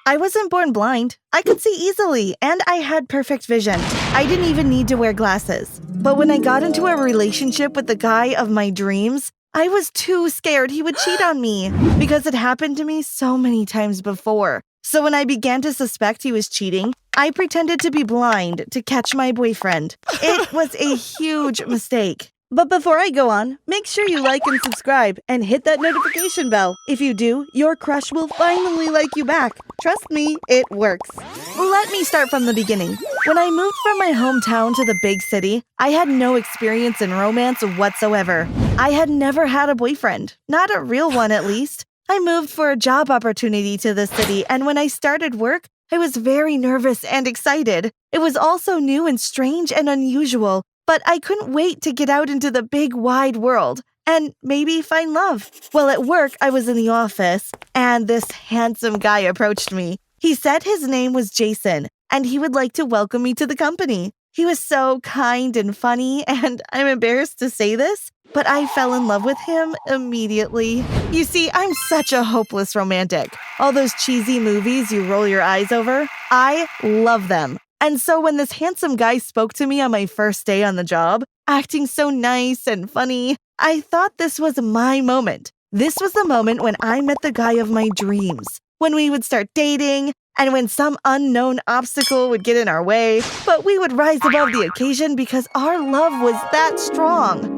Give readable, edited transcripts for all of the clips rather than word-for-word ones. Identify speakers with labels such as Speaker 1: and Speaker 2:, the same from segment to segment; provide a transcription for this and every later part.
Speaker 1: I wasn't born blind. I could see easily, and I had perfect vision. I didn't even need to wear glasses. But when I got into a relationship with the guy of my dreams, I was too scared he would cheat on me because it happened to me so many times before. So when I began to suspect he was cheating, I pretended to be blind to catch my boyfriend. It was a huge mistake. But before I go on, make sure you like and subscribe and hit that notification bell. If you do, your crush will finally like you back. Trust me, it works. Let me start from the beginning. When I moved from my hometown to the big city, I had no experience in romance whatsoever. I had never had a boyfriend, not a real one at least. I moved for a job opportunity to the city, and when I started work, I was very nervous and excited. It was also new and strange and unusual. But I couldn't wait to get out into the big, wide world and maybe find love. Well, at work, I was in the office, and this handsome guy approached me. He said his name was Jason, and he would like to welcome me to the company. He was so kind and funny, and I'm embarrassed to say this, but I fell in love with him immediately. You see, I'm such a hopeless romantic. All those cheesy movies you roll your eyes over, I love them. And so when this handsome guy spoke to me on my first day on the job, acting so nice and funny, I thought this was my moment. This was the moment when I met the guy of my dreams, when we would start dating, and when some unknown obstacle would get in our way, but we would rise above the occasion because our love was that strong.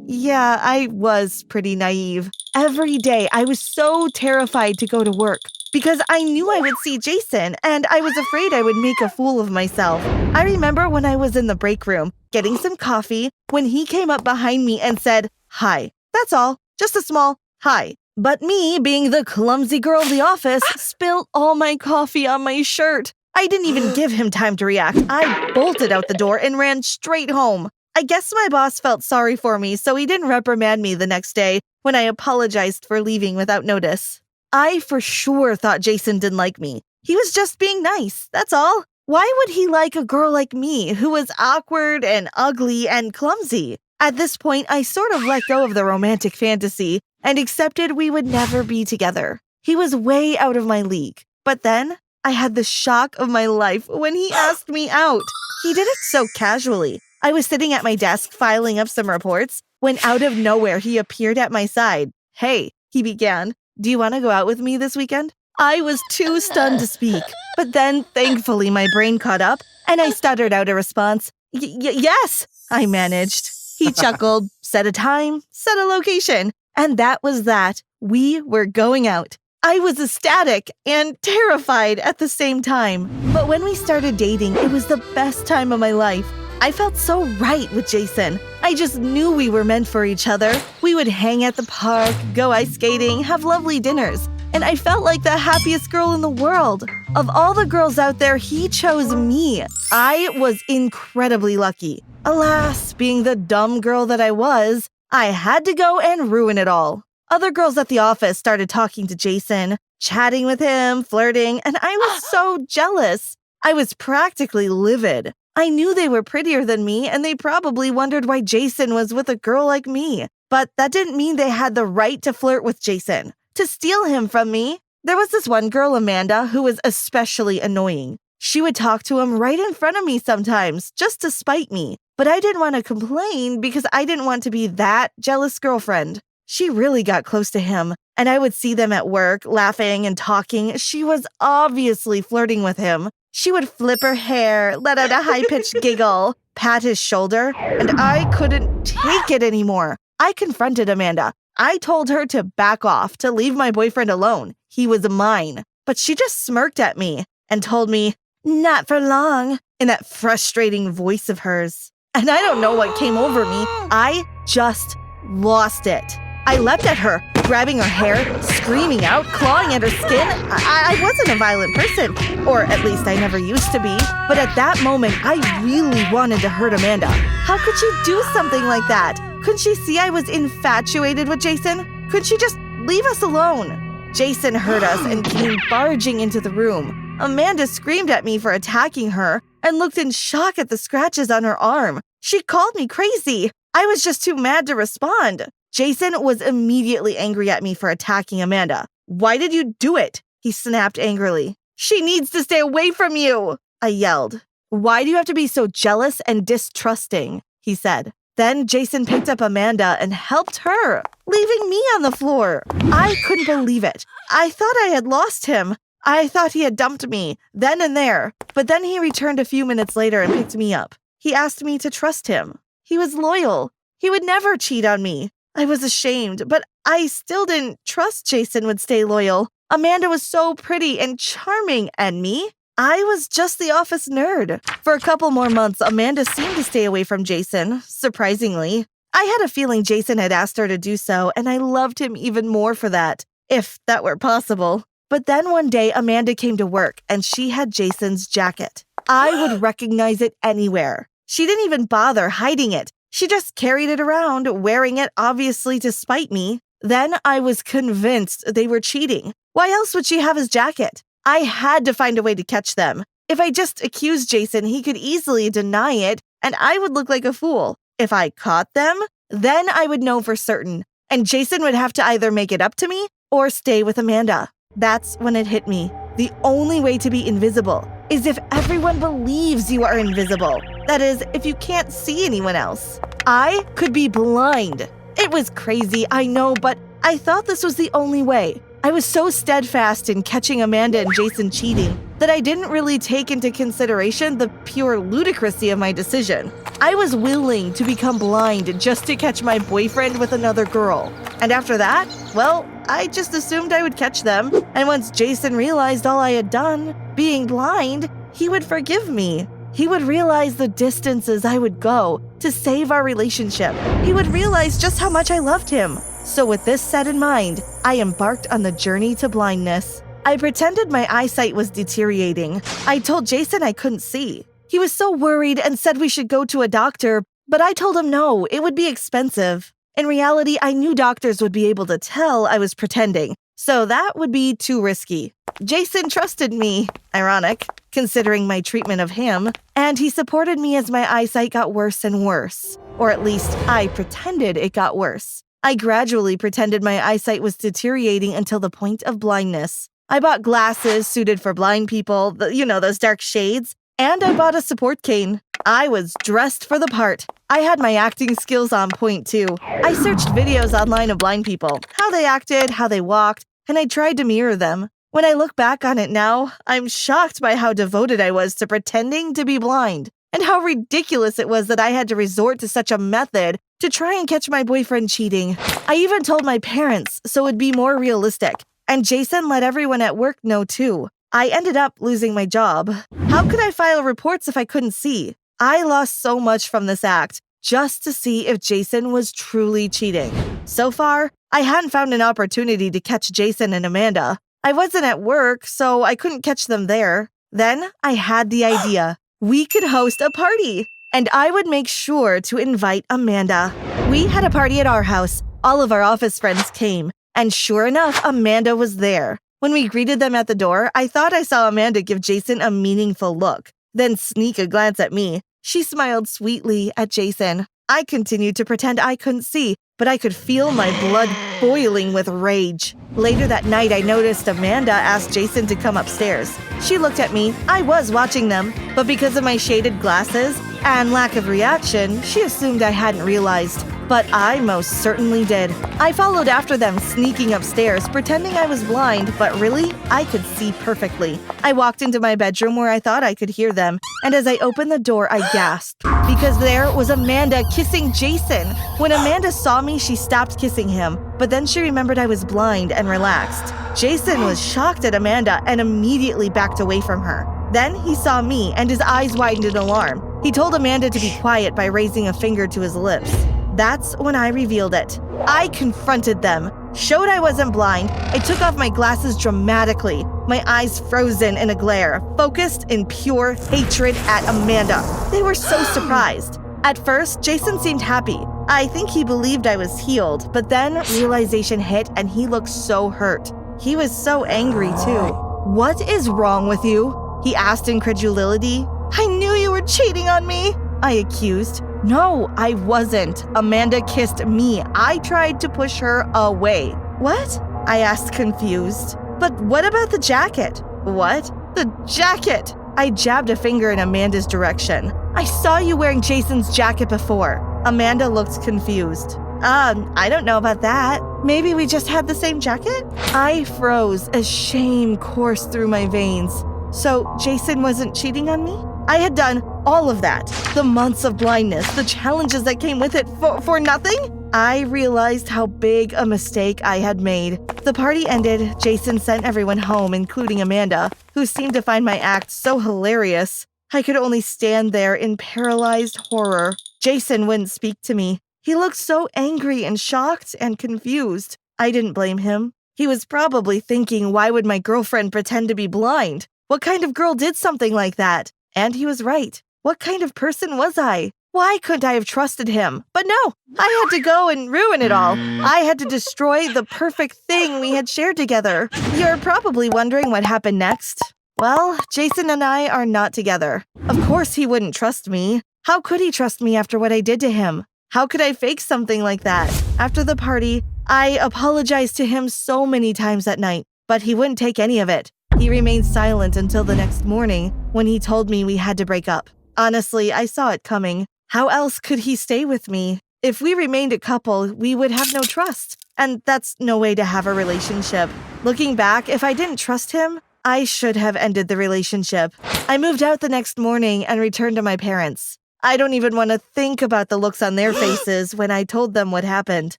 Speaker 1: Yeah, I was pretty naive. Every day, I was so terrified to go to work because I knew I would see Jason and I was afraid I would make a fool of myself. I remember when I was in the break room getting some coffee when he came up behind me and said, "Hi." That's all, just a small hi. But me, being the clumsy girl of the office, spilled all my coffee on my shirt. I didn't even give him time to react. I bolted out the door and ran straight home. I guess my boss felt sorry for me, so he didn't reprimand me the next day when I apologized for leaving without notice. I for sure thought Jason didn't like me. He was just being nice, that's all. Why would he like a girl like me who was awkward and ugly and clumsy? At this point, I sort of let go of the romantic fantasy and accepted we would never be together. He was way out of my league. But then, I had the shock of my life when he asked me out. He did it so casually. I was sitting at my desk filing up some reports when out of nowhere he appeared at my side. "Hey," he began, "do you want to go out with me this weekend?" I was too stunned to speak, but then thankfully my brain caught up and I stuttered out a response. Yes, I managed. He chuckled, set a time, set a location, and that was that. We were going out. I was ecstatic and terrified at the same time. But when we started dating, it was the best time of my life. I felt so right with Jason. I just knew we were meant for each other. We would hang at the park, go ice skating, have lovely dinners. And I felt like the happiest girl in the world. Of all the girls out there, he chose me. I was incredibly lucky. Alas, being the dumb girl that I was, I had to go and ruin it all. Other girls at the office started talking to Jason, chatting with him, flirting, and I was so jealous. I was practically livid. I knew they were prettier than me, and they probably wondered why Jason was with a girl like me. But that didn't mean they had the right to flirt with Jason, to steal him from me. There was this one girl, Amanda, who was especially annoying. She would talk to him right in front of me sometimes, just to spite me. But I didn't want to complain because I didn't want to be that jealous girlfriend. She really got close to him, and I would see them at work, laughing and talking. She was obviously flirting with him. She would flip her hair, let out a high-pitched giggle, pat his shoulder, and I couldn't take it anymore. I confronted Amanda. I told her to back off, to leave my boyfriend alone. He was mine. But she just smirked at me and told me, "Not for long," in that frustrating voice of hers. And I don't know what came over me. I just lost it. I leapt at her, grabbing her hair, screaming out, clawing at her skin. I wasn't a violent person, or at least I never used to be. But at that moment, I really wanted to hurt Amanda. How could she do something like that? Couldn't she see I was infatuated with Jason? Could she just leave us alone? Jason heard us and came barging into the room. Amanda screamed at me for attacking her and looked in shock at the scratches on her arm. She called me crazy. I was just too mad to respond. Jason was immediately angry at me for attacking Amanda. "Why did you do it?" He snapped angrily. She needs to stay away from you, I yelled. Why do you have to be so jealous and distrusting? He said. Then Jason picked up Amanda and helped her, leaving me on the floor. I couldn't believe it. I thought I had lost him. I thought he had dumped me, then and there. But then he returned a few minutes later and picked me up. He asked me to trust him. He was loyal. He would never cheat on me. I was ashamed, but I still didn't trust Jason would stay loyal. Amanda was so pretty and charming, and me? I was just the office nerd. For a couple more months, Amanda seemed to stay away from Jason, surprisingly. I had a feeling Jason had asked her to do so, and I loved him even more for that, if that were possible. But then one day, Amanda came to work, and she had Jason's jacket. I would recognize it anywhere. She didn't even bother hiding it. She just carried it around, wearing it obviously to spite me. Then I was convinced they were cheating. Why else would she have his jacket? I had to find a way to catch them. If I just accused Jason, he could easily deny it, and I would look like a fool. If I caught them, then I would know for certain, and Jason would have to either make it up to me or stay with Amanda. That's when it hit me. The only way to be invisible is if everyone believes you are invisible. That is, if you can't see anyone else. I could be blind. It was crazy, I know, but I thought this was the only way. I was so steadfast in catching Amanda and Jason cheating that I didn't really take into consideration the pure ludicrousy of my decision. I was willing to become blind just to catch my boyfriend with another girl. And after that, well, I just assumed I would catch them. And once Jason realized all I had done, being blind, he would forgive me. He would realize the distances I would go to save our relationship. He would realize just how much I loved him. So with this set in mind, I embarked on the journey to blindness. I pretended my eyesight was deteriorating. I told Jason I couldn't see. He was so worried and said we should go to a doctor, but I told him no, it would be expensive. In reality, I knew doctors would be able to tell I was pretending, so that would be too risky. Jason trusted me, ironic, considering my treatment of him, and he supported me as my eyesight got worse and worse. Or at least, I pretended it got worse. I gradually pretended my eyesight was deteriorating until the point of blindness. I bought glasses suited for blind people, those dark shades, and I bought a support cane. I was dressed for the part. I had my acting skills on point too. I searched videos online of blind people, how they acted, how they walked, and I tried to mirror them. When I look back on it now, I'm shocked by how devoted I was to pretending to be blind, and how ridiculous it was that I had to resort to such a method to try and catch my boyfriend cheating. I even told my parents so it'd be more realistic, and Jason let everyone at work know too. I ended up losing my job. How could I file reports if I couldn't see? I lost so much from this act just to see if Jason was truly cheating. So far, I hadn't found an opportunity to catch Jason and Amanda. I wasn't at work, so I couldn't catch them there. Then I had the idea. We could host a party, and I would make sure to invite Amanda. We had a party at our house. All of our office friends came, and sure enough, Amanda was there. When we greeted them at the door, I thought I saw Amanda give Jason a meaningful look, then sneak a glance at me. She smiled sweetly at Jason. I continued to pretend I couldn't see, but I could feel my blood boiling with rage. Later that night, I noticed Amanda asked Jason to come upstairs. She looked at me. I was watching them, but because of my shaded glasses and lack of reaction, she assumed I hadn't realized. But I most certainly did. I followed after them, sneaking upstairs, pretending I was blind, but really, I could see perfectly. I walked into my bedroom where I thought I could hear them, and as I opened the door, I gasped, because there was Amanda kissing Jason. When Amanda saw me, she stopped kissing him, but then she remembered I was blind and relaxed. Jason was shocked at Amanda and immediately backed away from her. Then he saw me, and his eyes widened in alarm. He told Amanda to be quiet by raising a finger to his lips. That's when I revealed it. I confronted them, showed I wasn't blind. I took off my glasses dramatically, my eyes frozen in a glare, focused in pure hatred at Amanda. They were so surprised. At first, Jason seemed happy. I think he believed I was healed, but then realization hit and he looked so hurt. He was so angry too. "What is wrong with you?" he asked in incredulity. "I knew you were cheating on me," I accused. "No, I wasn't. Amanda kissed me. I tried to push her away." "What?" I asked, confused. But what about the jacket? What? The jacket! I jabbed a finger in Amanda's direction. I saw you wearing Jason's jacket before. Amanda looked confused. I don't know about that. Maybe we just had the same jacket? I froze as shame coursed through my veins. So Jason wasn't cheating on me? I had done all of that. The months of blindness, the challenges that came with it for nothing? I realized how big a mistake I had made. The party ended. Jason sent everyone home, including Amanda, who seemed to find my act so hilarious. I could only stand there in paralyzed horror. Jason wouldn't speak to me. He looked so angry and shocked and confused. I didn't blame him. He was probably thinking, why would my girlfriend pretend to be blind? What kind of girl did something like that? And he was right. What kind of person was I? Why couldn't I have trusted him? But no, I had to go and ruin it all. I had to destroy the perfect thing we had shared together. You're probably wondering what happened next. Well, Jason and I are not together. Of course he wouldn't trust me. How could he trust me after what I did to him? How could I fake something like that? After the party, I apologized to him so many times that night, but he wouldn't take any of it. He remained silent until the next morning when he told me we had to break up. Honestly, I saw it coming. How else could he stay with me? If we remained a couple, we would have no trust. And that's no way to have a relationship. Looking back, if I didn't trust him, I should have ended the relationship. I moved out the next morning and returned to my parents. I don't even want to think about the looks on their faces when I told them what happened.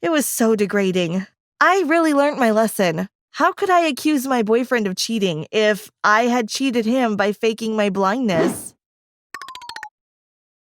Speaker 1: It was so degrading. I really learned my lesson. How could I accuse my boyfriend of cheating if I had cheated him by faking my blindness?